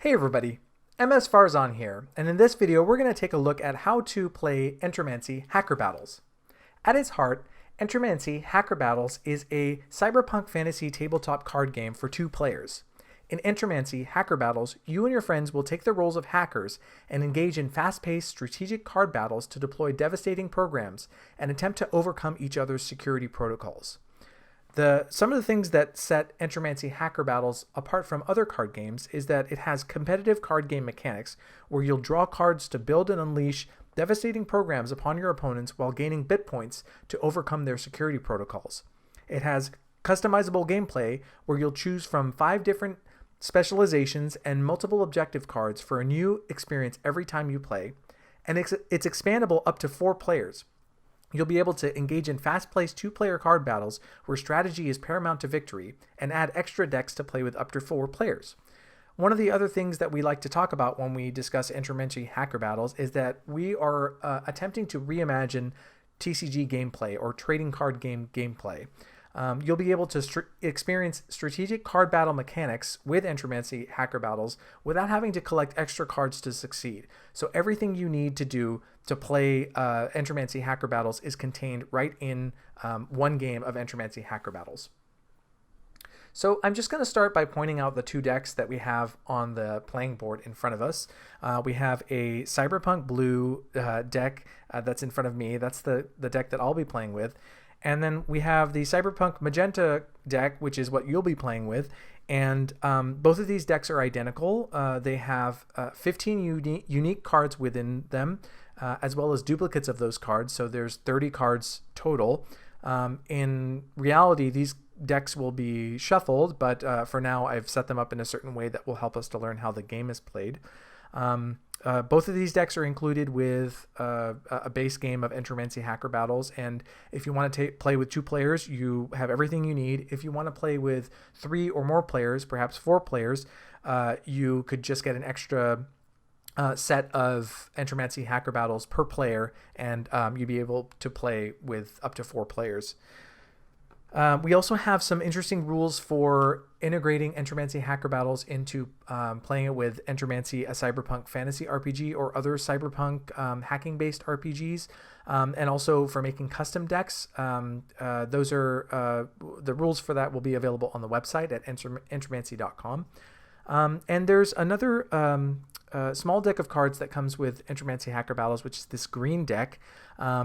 Hey everybody, MS Farzan here, and in this video we're going to take a look at how to play Entromancy Hacker Battles. At its heart, Entromancy Hacker Battles is a cyberpunk fantasy tabletop card game for 2 players. In Entromancy Hacker Battles, you and your friends will take the roles of hackers and engage in fast-paced strategic card battles to deploy devastating programs and attempt to overcome each other's security protocols. Some of the things that set Entromancy Hacker Battles apart from other card games is that it has competitive card game mechanics where you'll draw cards to build and unleash devastating programs upon your opponents while gaining bit points to overcome their security protocols. It has customizable gameplay where you'll choose from 5 different specializations and multiple objective cards for a new experience every time you play, and it's expandable up to 4 players. You'll be able to engage in fast-paced 2-player card battles where strategy is paramount to victory, and add extra decks to play with up to 4 players. One of the other things that we like to talk about when we discuss Entromancy Hacker Battles is that we are attempting to reimagine TCG gameplay or trading card game gameplay. You'll be able to experience strategic card battle mechanics with Entromancy Hacker Battles without having to collect extra cards to succeed. So everything you need to do to play Entromancy Hacker Battles is contained right in one game of Entromancy Hacker Battles. So I'm just going to start by pointing out the 2 decks that we have on the playing board in front of us. We have a Cyberpunk Blue deck that's in front of me. That's the deck that I'll be playing with. And then we have the Cyberpunk Magenta deck, which is what you'll be playing with. And both of these decks are identical. They have 15 unique cards within them, as well as duplicates of those cards. So there's 30 cards total. In reality, these decks will be shuffled, but for now I've set them up in a certain way that will help us to learn how the game is played. Both of these decks are included with a base game of Entromancy Hacker Battles, and if you want to play with 2 players, you have everything you need. If you want to play with 3 or more players, perhaps 4 players, you could just get an extra set of Entromancy Hacker Battles per player, and you'd be able to play with up to 4 players. We also have some interesting rules for integrating Entromancy Hacker Battles into playing it with Entromancy, a cyberpunk fantasy RPG, or other cyberpunk hacking-based RPGs, and also for making custom decks. Those are the rules for that will be available on the website at entromancy.com. And there's another small deck of cards that comes with Entromancy Hacker Battles, which is this green deck.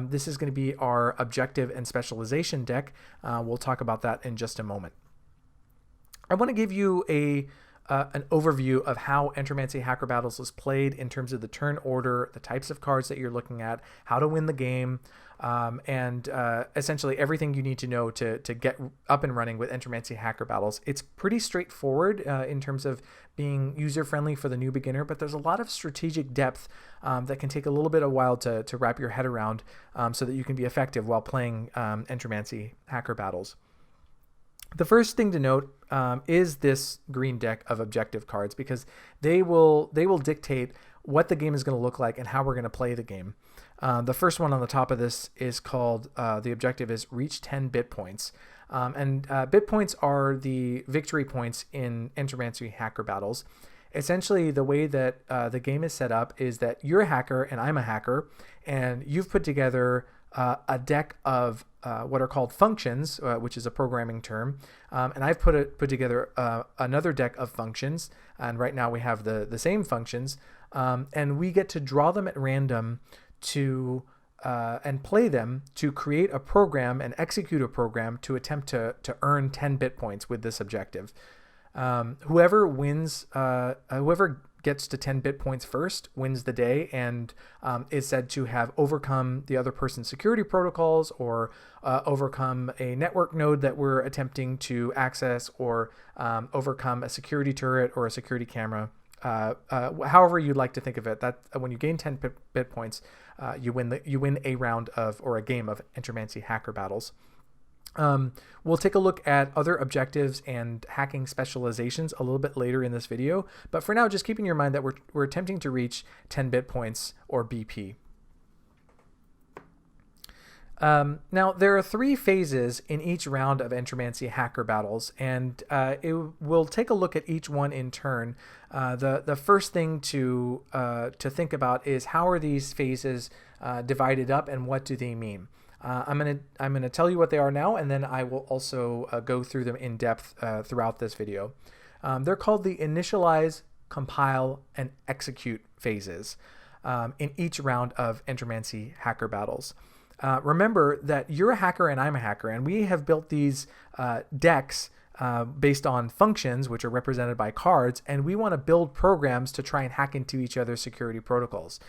This is going to be our objective and specialization deck. We'll talk about that in just a moment. I want to give you an overview of how Entromancy Hacker Battles is played in terms of the turn order, the types of cards that you're looking at, how to win the game, and essentially everything you need to know to get up and running with Entromancy Hacker Battles. It's pretty straightforward in terms of being user-friendly for the new beginner, but there's a lot of strategic depth that can take a little bit of a while to wrap your head around so that you can be effective while playing Entromancy Hacker Battles. The first thing to note is this green deck of objective cards, because they will dictate what the game is going to look like and how we're going to play the game. The first one on the top of this is called, the objective is reach 10 bit points. And bit points are the victory points in Entromancy Hacker Battles. Essentially, the way that the game is set up is that you're a hacker and I'm a hacker, and you've put together a deck of what are called functions, which is a programming term, and I've put together another deck of functions, and right now we have the same functions, and we get to draw them at random to and play them to create a program and execute a program to attempt to earn 10 bit points with this objective. Whoever wins, whoever gets to 10 bit points first wins the day, and is said to have overcome the other person's security protocols, or overcome a network node that we're attempting to access, or overcome a security turret or a security camera. However you'd like to think of it, that when you gain 10 bit points, you win a round of, or a game of, Entromancy Hacker Battles. We'll take a look at other objectives and hacking specializations a little bit later in this video, but for now, just keep in your mind that we're attempting to reach 10 bit points, or BP. Now, there are 3 phases in each round of Entromancy Hacker Battles, and we'll take a look at each one in turn. The first thing to think about is how are these phases divided up, and what do they mean? I'm gonna tell you what they are now, and then I will also go through them in depth throughout this video. They're called the initialize, compile, and execute phases in each round of Entromancy Hacker Battles. Remember that you're a hacker and I'm a hacker, and we have built these decks based on functions, which are represented by cards, and we want to build programs to try and hack into each other's security protocols.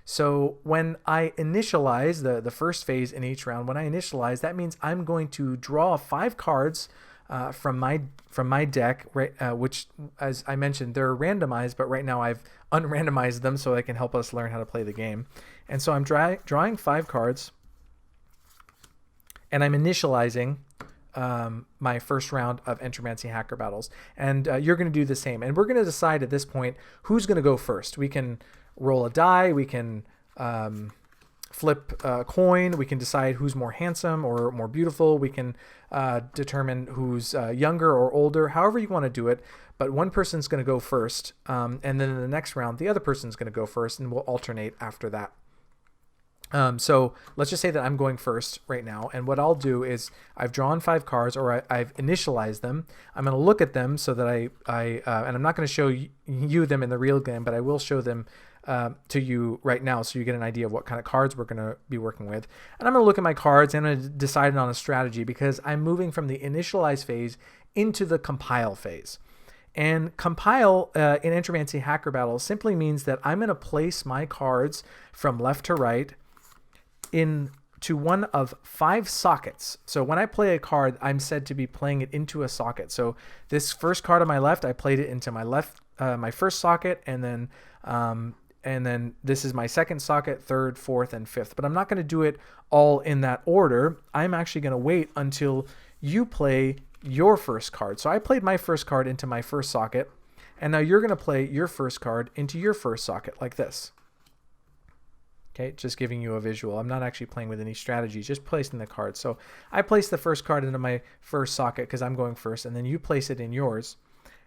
So when I initialize the first phase in each round, when I initialize, that means I'm going to draw 5 cards from my deck, right, which, as I mentioned, they're randomized, but right now I've unrandomized them so they can help us learn how to play the game. And so I'm drawing 5 cards, and I'm initializing my first round of Entromancy Hacker Battles. And you're going to do the same. And we're going to decide at this point who's going to go first. We can roll a die. We can flip a coin. We can decide who's more handsome or more beautiful. We can determine who's younger or older, however you want to do it. But one person's going to go first. And then in the next round, the other person's going to go first, and we'll alternate after that. So let's just say that I'm going first right now. And what I'll do is I've drawn 5 cards, or I've initialized them. I'm going to look at them so that and I'm not going to show you them in the real game, but I will show them to you right now so you get an idea of what kind of cards we're going to be working with. And I'm going to look at my cards and I'm going to decide on a strategy, because I'm moving from the initialize phase into the compile phase. And compile in Entromancy Hacker Battle simply means that I'm going to place my cards from left to right into one of 5 sockets. So when I play a card, I'm said to be playing it into a socket. So this first card on my left, I played it into my first socket, and then this is my second socket, third, fourth, and fifth. But I'm not going to do it all in that order. I'm actually going to wait until you play your first card. So I played my first card into my first socket, and now you're going to play your first card into your first socket like this. Okay, just giving you a visual. I'm not actually playing with any strategies, just placing the cards. So I place the first card into my first socket because I'm going first, and then you place it in yours.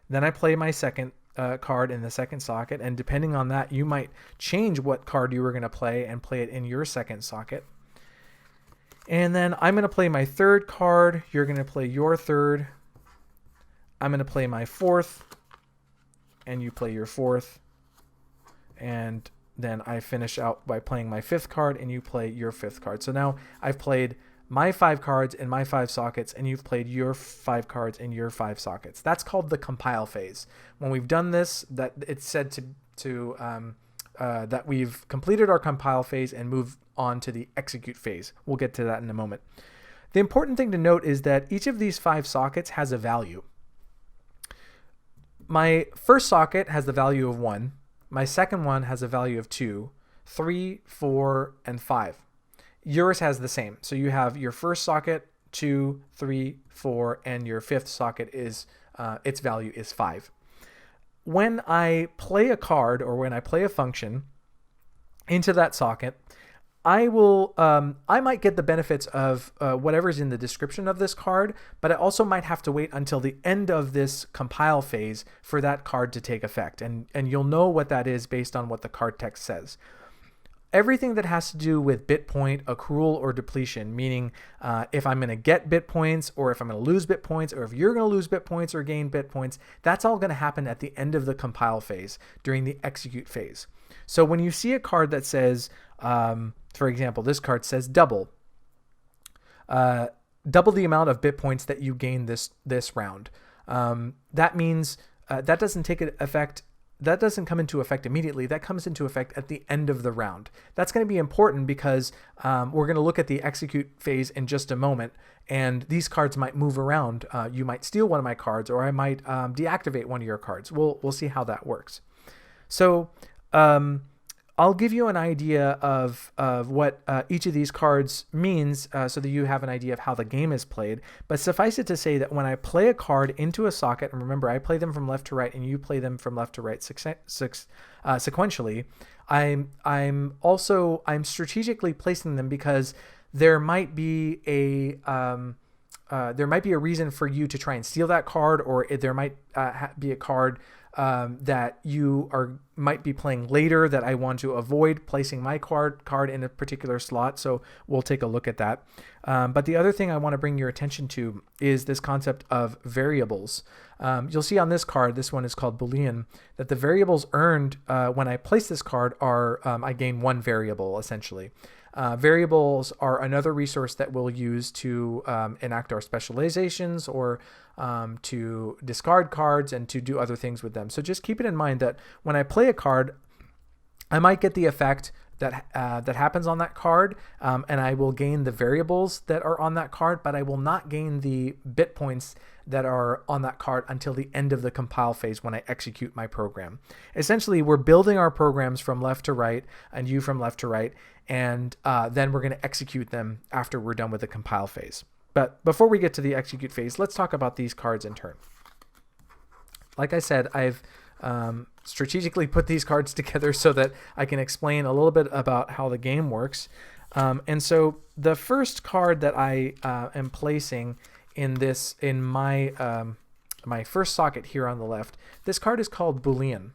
Then I play my second card in the second socket, and depending on that, you might change what card you were going to play and play it in your second socket. And then I'm going to play my third card. You're going to play your third. I'm going to play my fourth, and you play your fourth. And then I finish out by playing my fifth card, and you play your fifth card. So now I've played my 5 cards in my 5 sockets, and you've played your 5 cards in your 5 sockets. That's called the compile phase. When we've done this, that it's said that we've completed our compile phase and moved on to the execute phase. We'll get to that in a moment. The important thing to note is that each of these 5 sockets has a value. My first socket has the value of 1. My second one has a value of 2, 3, 4, and 5. Yours has the same. So you have your first socket, 2, 3, 4, and your fifth socket is its value is 5. When I play a card, or when I play a function into that socket, I might get the benefits of whatever's in the description of this card, but I also might have to wait until the end of this compile phase for that card to take effect. And you'll know what that is based on what the card text says. Everything that has to do with bit point, accrual, or depletion, meaning if I'm going to get bit points, or if I'm going to lose bit points, or if you're going to lose bit points or gain bit points, that's all going to happen at the end of the compile phase during the execute phase. So when you see a card that says, for example, this card says double the amount of bit points that you gain this round. That means that doesn't take effect. That doesn't come into effect immediately. That comes into effect at the end of the round. That's going to be important because we're going to look at the execute phase in just a moment, and these cards might move around. You might steal one of my cards, or I might deactivate one of your cards. We'll see how that works. So I'll give you an idea of what each of these cards means so that you have an idea of how the game is played. But suffice it to say that when I play a card into a socket, and remember I play them from left to right and you play them from left to right sequentially, I'm strategically placing them because there might be a reason for you to try and steal that card, or there might be a card that you might be playing later that I want to avoid placing my card in a particular slot. So we'll take a look at that. But the other thing I want to bring your attention to is this concept of variables. You'll see on this card, this one is called Boolean, that the variables earned when I place this card are, I gain one variable essentially. Variables are another resource that we'll use to enact our specializations, or to discard cards and to do other things with them. So just keep it in mind that when I play a card, I might get the effect that happens on that card, and I will gain the variables that are on that card, but I will not gain the bit points that are on that card until the end of the compile phase when I execute my program. Essentially, we're building our programs from left to right and you from left to right, and then we're going to execute them after we're done with the compile phase. But before we get to the execute phase, let's talk about these cards in turn. Like I said, I've strategically put these cards together so that I can explain a little bit about how the game works. And so the first card that I am placing in my my first socket here on the left, this card is called Boolean.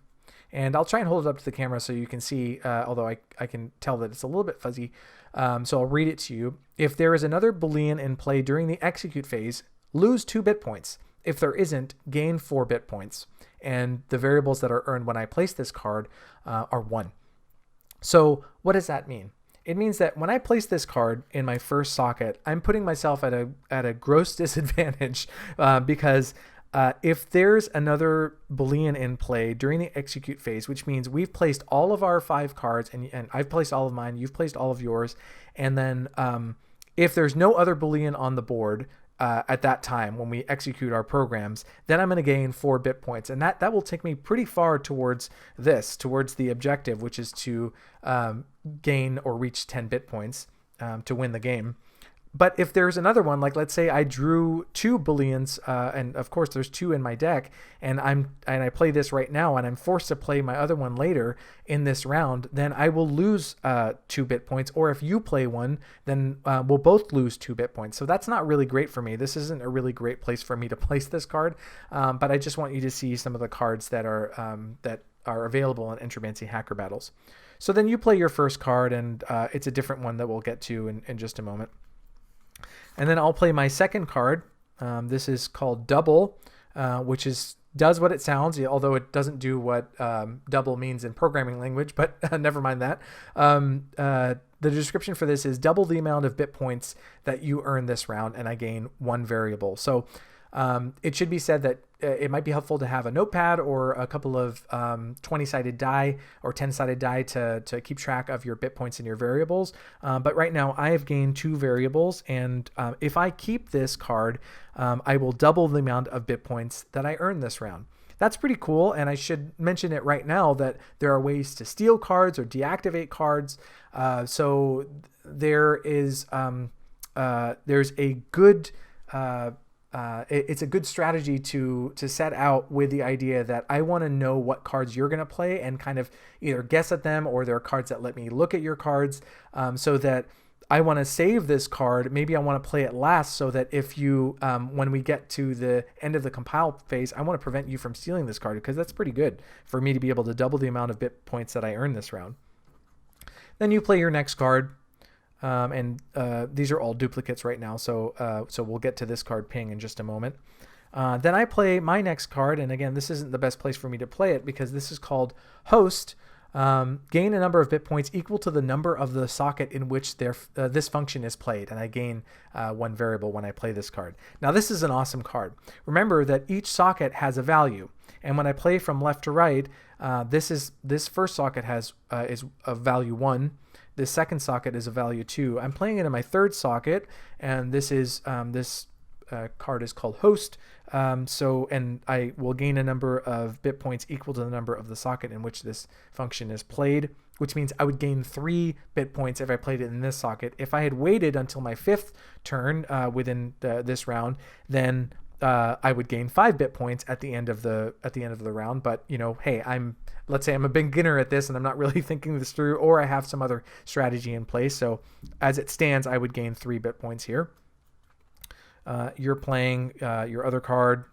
And I'll try and hold it up to the camera so you can see, although I can tell that it's a little bit fuzzy. So I'll read it to you. If there is another Boolean in play during the execute phase, lose 2 bit points. If there isn't, gain 4 bit points. And the variables that are earned when I place this card are 1. So what does that mean? It means that when I place this card in my first socket, I'm putting myself at a gross disadvantage because if there's another Boolean in play during the execute phase, which means we've placed all of our 5 cards, and I've placed all of mine, you've placed all of yours, and then if there's no other Boolean on the board at that time when we execute our programs, then I'm going to gain 4 bit points, and that will take me pretty far towards the objective, which is to gain or reach 10 bit points to win the game. But if there's another one, like let's say I drew 2 Booleans, and of course there's 2 in my deck, and I play this right now, and I'm forced to play my other one later in this round, then I will lose 2 bit points. Or if you play one, then we'll both lose 2 bit points. So that's not really great for me. This isn't a really great place for me to place this card, but I just want you to see some of the cards that are available in Entromancy Hacker Battles. So then you play your first card, and it's a different one that we'll get to in just a moment. And then I'll play my second card. This is called Double, which does what it sounds, although it doesn't do what double means in programming language, but never mind that. The description for this is double the amount of bit points that you earn this round, and I gain 1 variable. So it should be said that it might be helpful to have a notepad or a couple of 20-sided die or 10-sided die to keep track of your bit points and your variables. But right now I have gained 2 variables, and if I keep this card, I will double the amount of bit points that I earn this round. That's pretty cool, and I should mention it right now that there are ways to steal cards or deactivate cards. So there's a good it's a good strategy to set out with the idea that I want to know what cards you're going to play and kind of either guess at them, or there are cards that let me look at your cards, so that I want to save this card. Maybe I want to play it last so that if you, when we get to the end of the compile phase, I want to prevent you from stealing this card, because that's pretty good for me to be able to double the amount of bit points that I earn this round. Then you play your next card. And these are all duplicates right now, so we'll get to this card ping in just a moment. Then I play my next card, and again, this isn't the best place for me to play it because this is called Host. Gain a number of bit points equal to the number of the socket in which this function is played, and I gain 1 variable when I play this card. Now this is an awesome card. Remember that each socket has a value, and when I play from left to right, this first socket is a value 1. This second socket is a value 2. I'm playing it in my third socket, and this card is called Host. And I will gain a number of bit points equal to the number of the socket in which this function is played, which means I would gain 3 bit points if I played it in this socket. If I had waited until my 5th turn within this round, then I would gain 5 bit points at the end of the round. But hey, let's say I'm a beginner at this and I'm not really thinking this through, or I have some other strategy in place. So as it stands, I would gain 3 bit points here. You're playing your other card.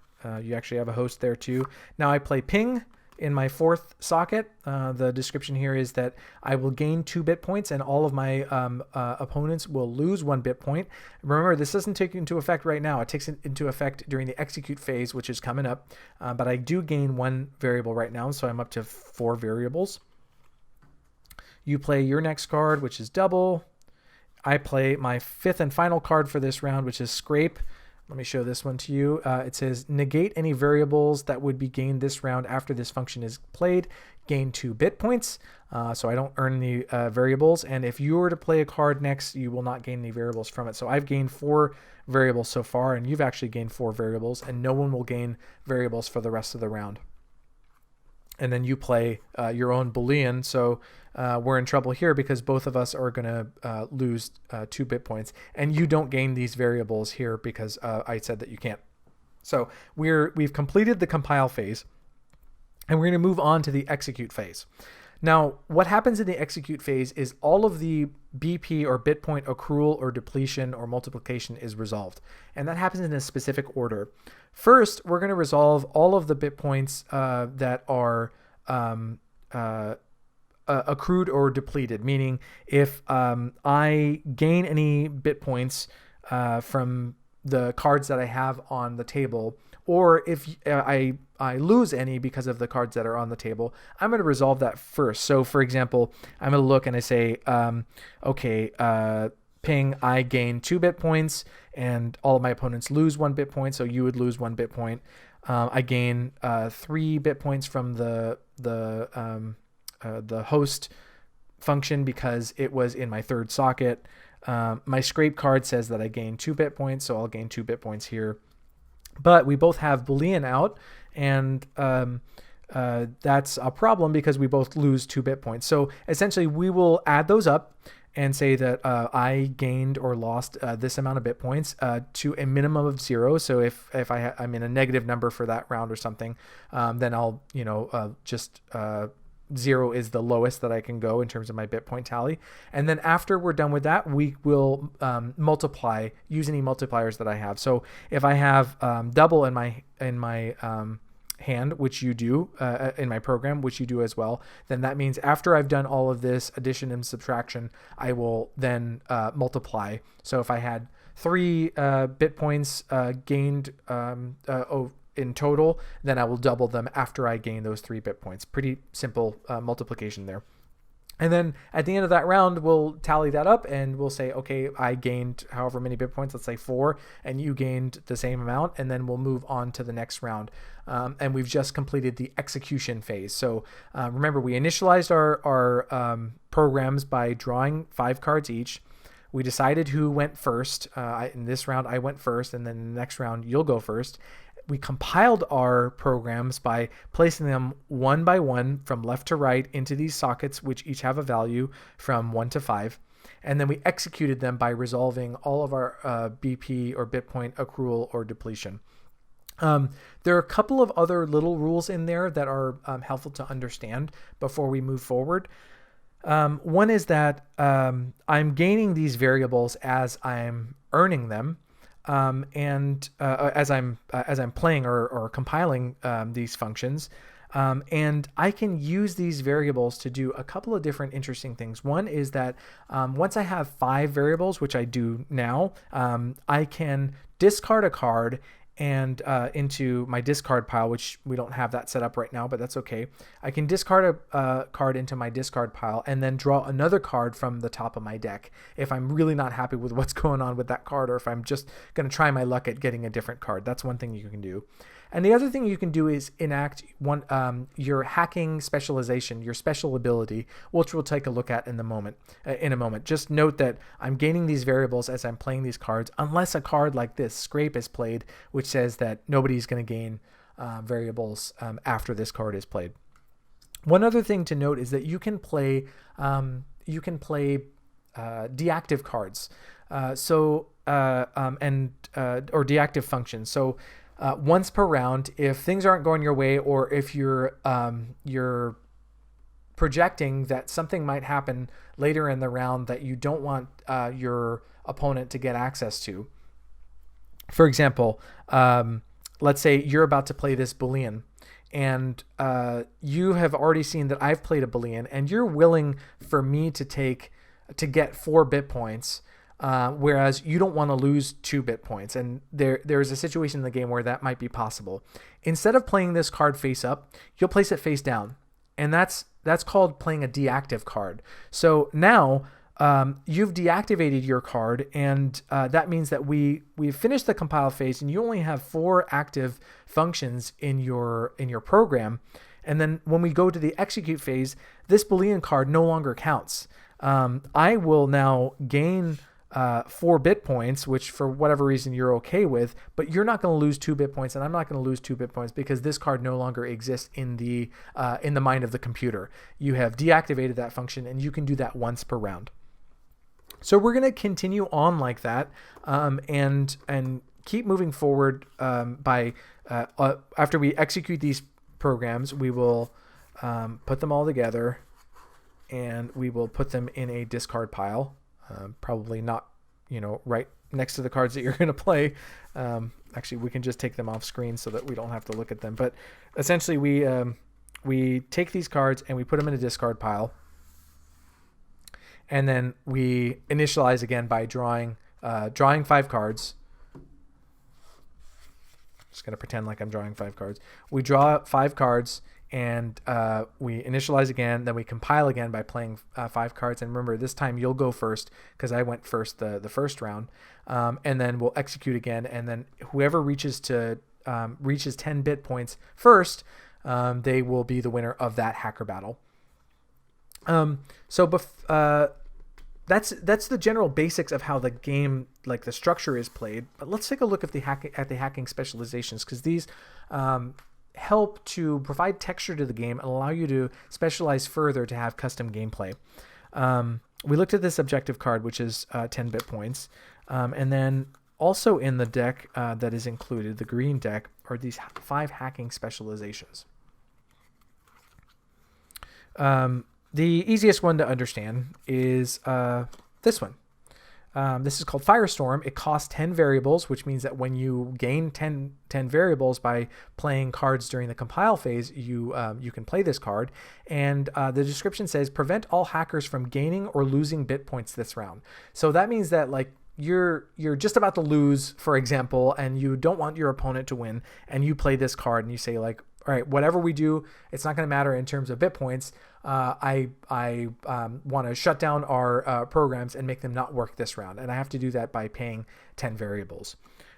You actually have a host there too. Now I play ping in my 4th socket. The description here is that I will gain 2 bit points and all of my opponents will lose 1 bit point. Remember, this doesn't take into effect right now. It takes it into effect during the execute phase, which is coming up. But I do gain 1 variable right now, so I'm up to 4 variables. You play your next card, which is double. I play my 5th and final card for this round, which is scrape. Let me show this one to you. It says negate any variables that would be gained this round after this function is played. Gain 2 bit points. So I don't earn any variables. And if you were to play a card next, you will not gain any variables from it. So I've gained 4 variables so far, and you've actually gained 4 variables, and no one will gain variables for the rest of the round. And then you play your own Boolean. So we're in trouble here because both of us are going to lose 2 bit points. And you don't gain these variables here because I said that you can't. So we've completed the compile phase, and we're going to move on to the execute phase. Now, what happens in the execute phase is all of the BP or bit point accrual or depletion or multiplication is resolved. And that happens in a specific order. First, we're going to resolve all of the bit points that are accrued or depleted, meaning if I gain any bit points from the cards that I have on the table, or if I lose any because of the cards that are on the table, I'm going to resolve that first. So for example, I'm going to look and I say, ping, I gain 2 bit points and all of my opponents lose 1 bit point. So you would lose 1 bit point. I gain 3 bit points from the host function because it was in my 3rd socket. My scrape card says that I gain 2 bit points, so I'll gain 2 bit points here. But we both have Boolean out, and that's a problem because we both lose 2 bit points. So essentially, we will add those up and say that I gained or lost this amount of bit points to a minimum of 0. So if I'm in a negative number for that round or something, then I'll just 0 is the lowest that I can go in terms of my bit point tally. And then after we're done with that, we will multiply, use any multipliers that I have. So if I have double in my hand, which you do in my program, which you do as well, then that means after I've done all of this addition and subtraction, I will then multiply. So if I had 3 bit points gained in total, then I will double them after I gain those 3 bit points. Pretty simple multiplication there. And then at the end of that round, we'll tally that up and we'll say, okay, I gained however many bit points, let's say 4, and you gained the same amount, and then we'll move on to the next round. And we've just completed the execution phase. So remember, we initialized our programs by drawing 5 cards each. We decided who went first. In this round, I went first, and then in the next round, you'll go first. We compiled our programs by placing them one by one from left to right into these sockets, which each have a value from 1 to 5. And then we executed them by resolving all of our BP or bit point accrual or depletion. There are a couple of other little rules in there that are helpful to understand before we move forward. One is that I'm gaining these variables as I'm earning them. And as I'm playing or compiling these functions, and I can use these variables to do a couple of different interesting things. One is that once I have 5 variables, which I do now, I can discard a card and into my discard pile, which we don't have that set up right now, but that's okay. I can discard a card into my discard pile and then draw another card from the top of my deck if I'm really not happy with what's going on with that card, or if I'm just going to try my luck at getting a different card. That's one thing you can do. And the other thing you can do is enact your hacking specialization, your special ability, which we'll take a look at in a moment. Just note that I'm gaining these variables as I'm playing these cards, unless a card like this, Scrape, is played, which says that nobody's going to gain variables after this card is played. One other thing to note is that you can play deactive cards, or deactive functions. So once per round, if things aren't going your way, or if your projecting that something might happen later in the round that you don't want your opponent to get access to. For example, let's say you're about to play this Boolean, and you have already seen that I've played a Boolean, and you're willing for me to get 4 bit points, whereas you don't want to lose 2 bit points. And there's a situation in the game where that might be possible. Instead of playing this card face up, you'll place it face down, and that's called playing a deactive card. So now you've deactivated your card, and that means that we've finished the compile phase, and you only have 4 active functions in your program. And then when we go to the execute phase, this Boolean card no longer counts. I will now gain 4 bit points, which for whatever reason you're okay with, but you're not going to lose 2 bit points, and I'm not going to lose 2 bit points because this card no longer exists in the mind of the computer. You have deactivated that function, and you can do that once per round. So we're going to continue on like that, and keep moving forward by after we execute these programs, we will put them all together, and we will put them in a discard pile. Probably not, right next to the cards that you're going to play. Actually, we can just take them off screen so that we don't have to look at them. But essentially, we take these cards and we put them in a discard pile. And then we initialize again by drawing 5 cards. Just going to pretend like I'm drawing 5 cards. We draw 5 cards, and we initialize again. Then we compile again by playing 5 cards. And remember, this time you'll go first because I went first the first round. And then we'll execute again. And then whoever reaches 10 bit points first, they will be the winner of that hacker battle. That's the general basics of how the game, like the structure, is played. But let's take a look at the hacking specializations, because these help to provide texture to the game and allow you to specialize further to have custom gameplay. We looked at this objective card, which is 10 bit points, and then also in the deck that is included, the green deck, are these 5 hacking specializations. The easiest one to understand is this one. This is called Firestorm. It costs 10 variables, which means that when you gain 10 variables by playing cards during the compile phase, you can play this card. And the description says, prevent all hackers from gaining or losing bit points this round. So that means that, like, you're just about to lose, for example, and you don't want your opponent to win, and you play this card and you say, like, all right, whatever we do, it's not going to matter in terms of bit points. I want to shut down our programs and make them not work this round, and I have to do that by paying 10 variables.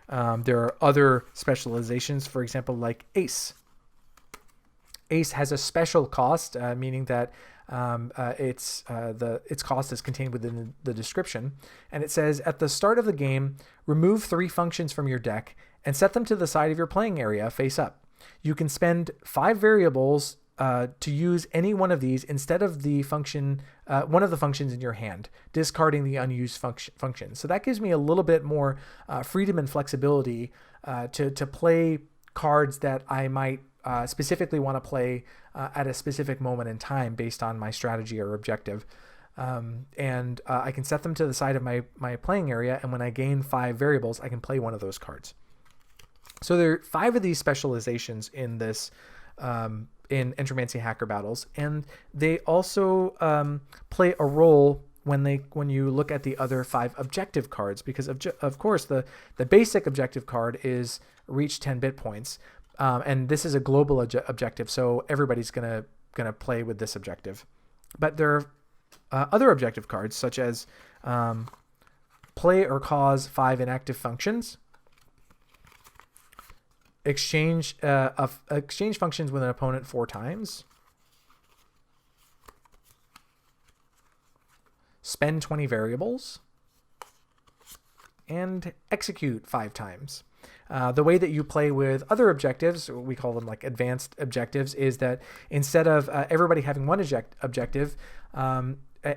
There are other specializations, for example, like Ace. Ace has a special cost, meaning that its cost is contained within the description, and it says, at the start of the game, remove 3 functions from your deck and set them to the side of your playing area face up. You can spend 5 variables to use any one of these instead of the function, one of the functions in your hand, discarding the unused function. So that gives me a little bit more freedom and flexibility to play cards that I might specifically want to play at a specific moment in time based on my strategy or objective. And I can set them to the side of my playing area, and when I gain 5 variables, I can play one of those cards. So there are 5 of these specializations in this in Entromancy Hacker Battles, and they also play a role when you look at the other 5 objective cards, because of course the basic objective card is reach 10 bit points, and this is a global objective, so everybody's gonna play with this objective. But there are other objective cards, such as play or cause 5 inactive functions, exchange functions with an opponent 4 times, spend 20 variables, and execute 5 times. The way that you play with other objectives, we call them like advanced objectives, is that instead of everybody having one objective,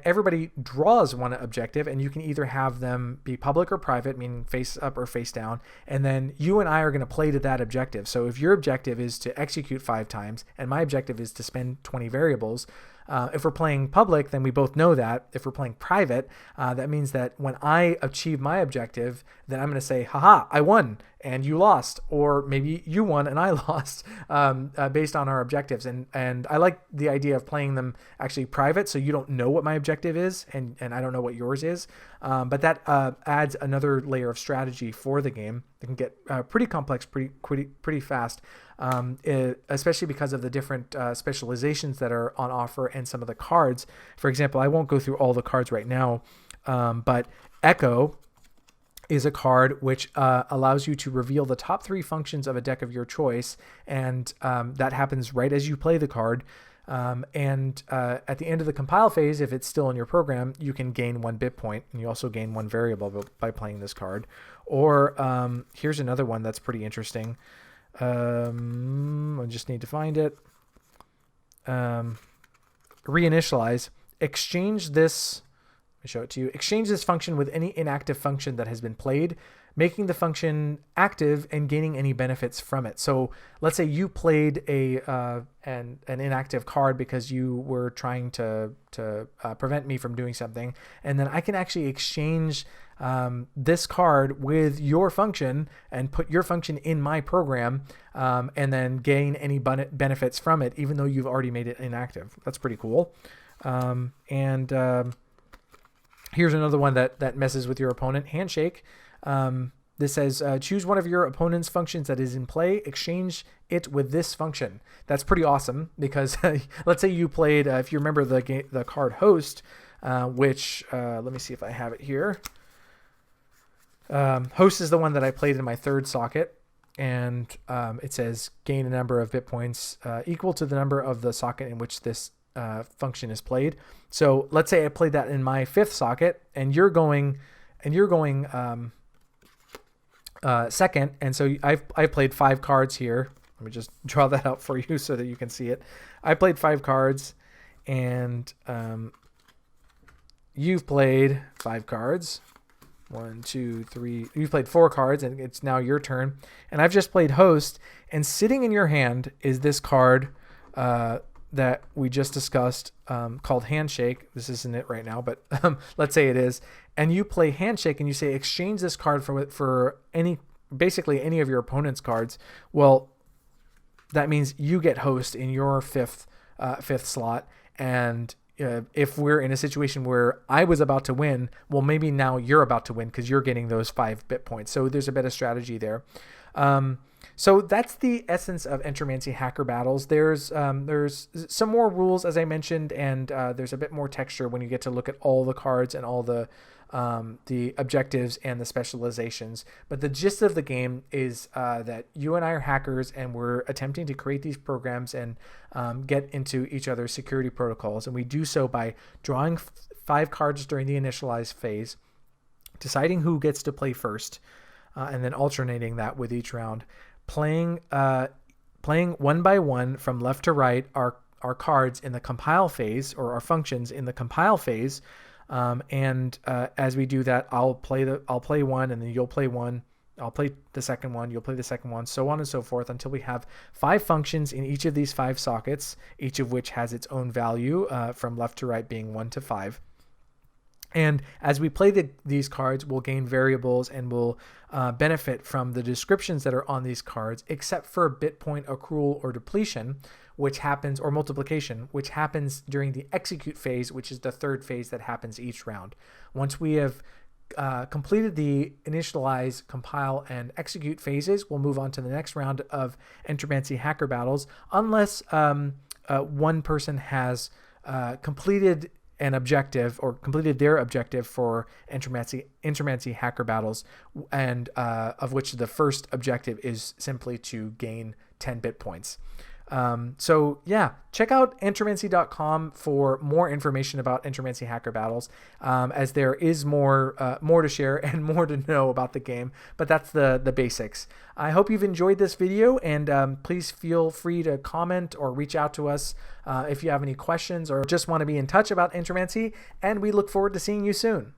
everybody draws one objective, and you can either have them be public or private, meaning face up or face down, and then you and I are going to play to that objective. So if your objective is to execute 5 times and my objective is to spend 20 variables, If we're playing public, then we both know that. If we're playing private, that means that when I achieve my objective, then I'm going to say, haha, I won and you lost, or maybe you won and I lost, based on our objectives. And I like the idea of playing them actually private, so you don't know what my objective is and I don't know what yours is. But that adds another layer of strategy for the game. It can get pretty complex pretty fast, especially because of the different specializations that are on offer and some of the cards. For example, I won't go through all the cards right now, but Echo is a card which allows you to reveal the top 3 functions of a deck of your choice, and that happens right as you play the card. And at the end of the compile phase, if it's still in your program, you can gain 1 bit point, and you also gain 1 variable by playing this card. Or here's another one that's pretty interesting. I just need to find it. Reinitialize. Exchange this. Let me show it to you. Exchange this function with any inactive function that has been played, making the function active and gaining any benefits from it. So let's say you played an inactive card because you were trying to prevent me from doing something, and then I can actually exchange this card with your function and put your function in my program, and then gain any benefits from it, even though you've already made it inactive. That's pretty cool. Here's another one that messes with your opponent. Handshake. This says, choose one of your opponent's functions that is in play, exchange it with this function. That's pretty awesome because let's say you played, if you remember the card Host, which, let me see if I have it here. Host is the one that I played in my 3rd socket, and it says gain a number of bit points equal to the number of the socket in which this function is played. So let's say I played that in my 5th socket, and you're going second, and so I played 5 cards here. Let me just draw that out for you so that you can see it. I played 5 cards, and you've played 5 cards. 1, 2, 3. You've played 4 cards, and it's now your turn. And I've just played Host, and sitting in your hand is this card that we just discussed, called Handshake. This isn't it right now, but let's say it is. And you play Handshake, and you say exchange this card for basically any of your opponent's cards. Well, that means you get Host in your fifth slot, and if we're in a situation where I was about to win, well, maybe now you're about to win because you're getting those 5 bit points. So there's a bit of strategy there. So that's the essence of Entromancy Hacker Battles. There's some more rules, as I mentioned, and there's a bit more texture when you get to look at all the cards and all the objectives and the specializations. But the gist of the game is that you and I are hackers, and we're attempting to create these programs and get into each other's security protocols. And we do so by drawing 5 cards during the initialize phase, deciding who gets to play first, and then alternating that with each round. Playing one by one from left to right our cards in the compile phase, or our functions in the compile phase, and as we do that, I'll play one, and then you'll play one. I'll play the second one, you'll play the second one, so on and so forth until we have 5 functions in each of these 5 sockets, each of which has its own value, from left to right being 1 to 5. And as we play these cards, we'll gain variables and we'll benefit from the descriptions that are on these cards, except for bit point accrual or depletion, which happens, or multiplication, which happens during the execute phase, which is the 3rd phase that happens each round. Once we have completed the initialize, compile, and execute phases, we'll move on to the next round of Entromancy Hacker Battles, unless one person has completed an objective or completed their objective for Entromancy Hacker Battles, and of which the first objective is simply to gain 10 bit points. So yeah, check out entromancy.com for more information about Entromancy Hacker Battles, as there is more to share and more to know about the game, but that's the basics. I hope you've enjoyed this video, and please feel free to comment or reach out to us if you have any questions or just want to be in touch about Entromancy, and we look forward to seeing you soon.